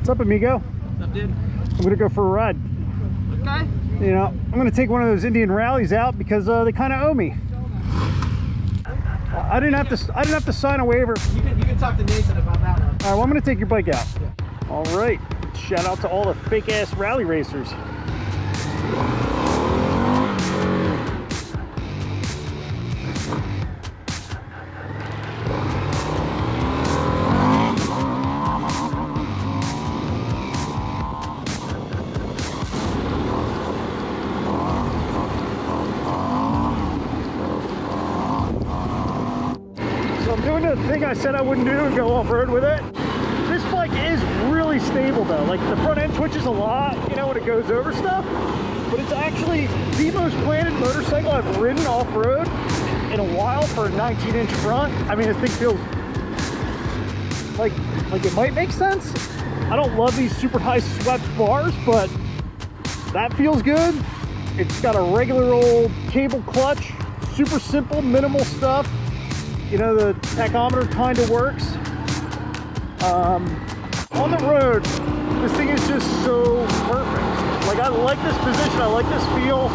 What's up, amigo? What's up, dude? I'm gonna go for a ride. Okay. You know, I'm gonna take one of those Indian rallies out because they kind of owe me. I didn't have to sign a waiver. You can talk to Nathan about that one. All right, well, I'm gonna take your bike out. Yeah. All right. Shout out to all the fake ass rally racers. So I'm doing the thing I said I wouldn't do and go off-road with it. This bike is really stable though. Like the front end twitches a lot, you know, when it goes over stuff. But it's actually the most planted motorcycle I've ridden off-road in a while for a 19-inch front. I mean, this thing feels like it might make sense. I don't love these super high swept bars, but that feels good. It's got a regular old cable clutch, super simple, minimal stuff. You know, the tachometer kind of works. On the road, this thing is just so perfect. Like, I like this position, I like this feel.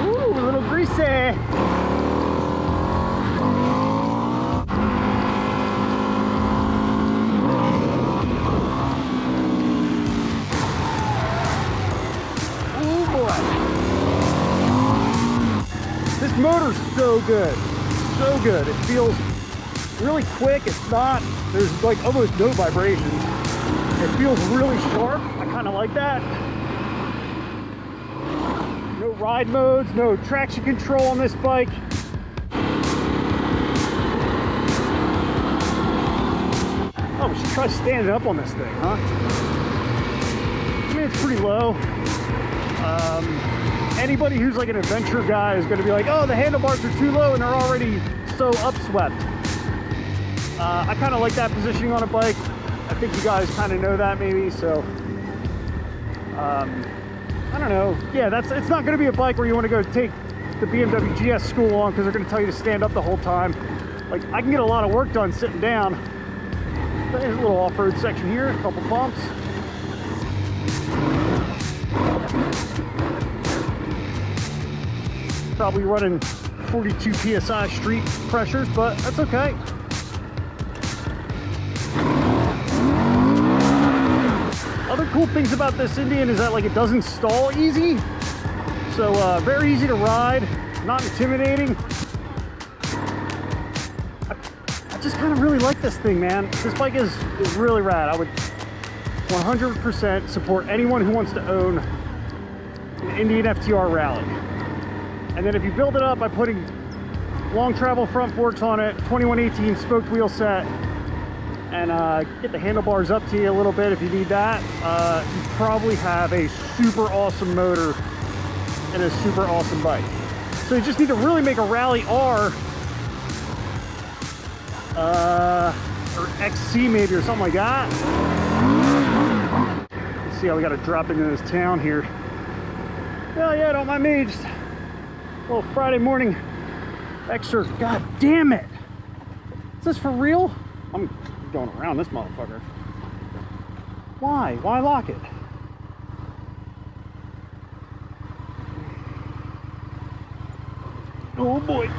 Ooh, a little greasy. Ooh, boy. This motor's so good. So good. It feels really quick. It's not, there's like almost no vibrations. It feels really sharp. I kind of like that. No ride modes, no traction control on this bike. Oh, we should try standing up on this thing, huh? I mean, it's pretty low. Anybody who's like an adventure guy is going to be like, oh, the handlebars are too low and they're already so upswept. I kind of like that positioning on a bike. I think you guys kind of know that maybe, so I don't know. Yeah, it's not going to be a bike where you want to go take the BMW GS school on because they're going to tell you to stand up the whole time. Like, I can get a lot of work done sitting down. There's a little off-road section here, a couple bumps. Probably running 42 PSI street pressures, but that's okay. Other cool things about this Indian is that like it doesn't stall easy. So very easy to ride, not intimidating. I just kind of really like this thing, man. This bike is really rad. I would 100% support anyone who wants to own an Indian FTR Rally. And then if you build it up by putting long travel front forks on it, 2118 spoked wheel set, and get the handlebars up to you a little bit if you need that, you probably have a super awesome motor and a super awesome bike. So you just need to really make a Rally R or XC maybe or something like that. Let's see how we got to drop into this town here. Hell yeah, don't mind me. Just a little Friday morning extra. God damn it. Is this for real? I'm going around this motherfucker. Why? Why lock it? Oh boy.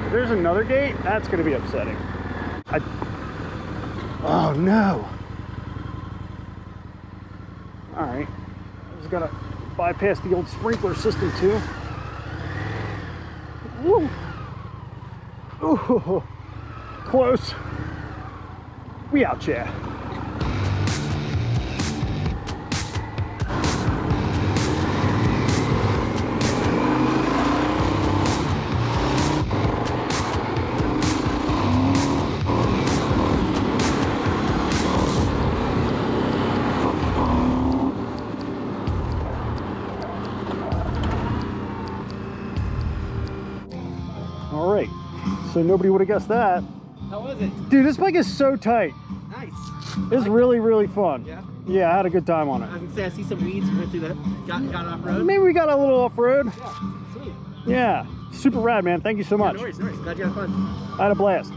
If there's another gate, that's going to be upsetting. Oh no. Alright, I just gotta bypass the old sprinkler system too. Woo! Ooh, close. We out, yeah. All right, so nobody would have guessed that. How was it? Dude, this bike is so tight. Nice. It's really, really fun. Yeah? Yeah, I had a good time on it. I was gonna say, I see some weeds. You went through that, got off-road? Maybe we got a little off-road. Yeah. Sweet. Yeah, super rad, man. Thank you so much. No worries, no worries. Glad you had fun. I had a blast.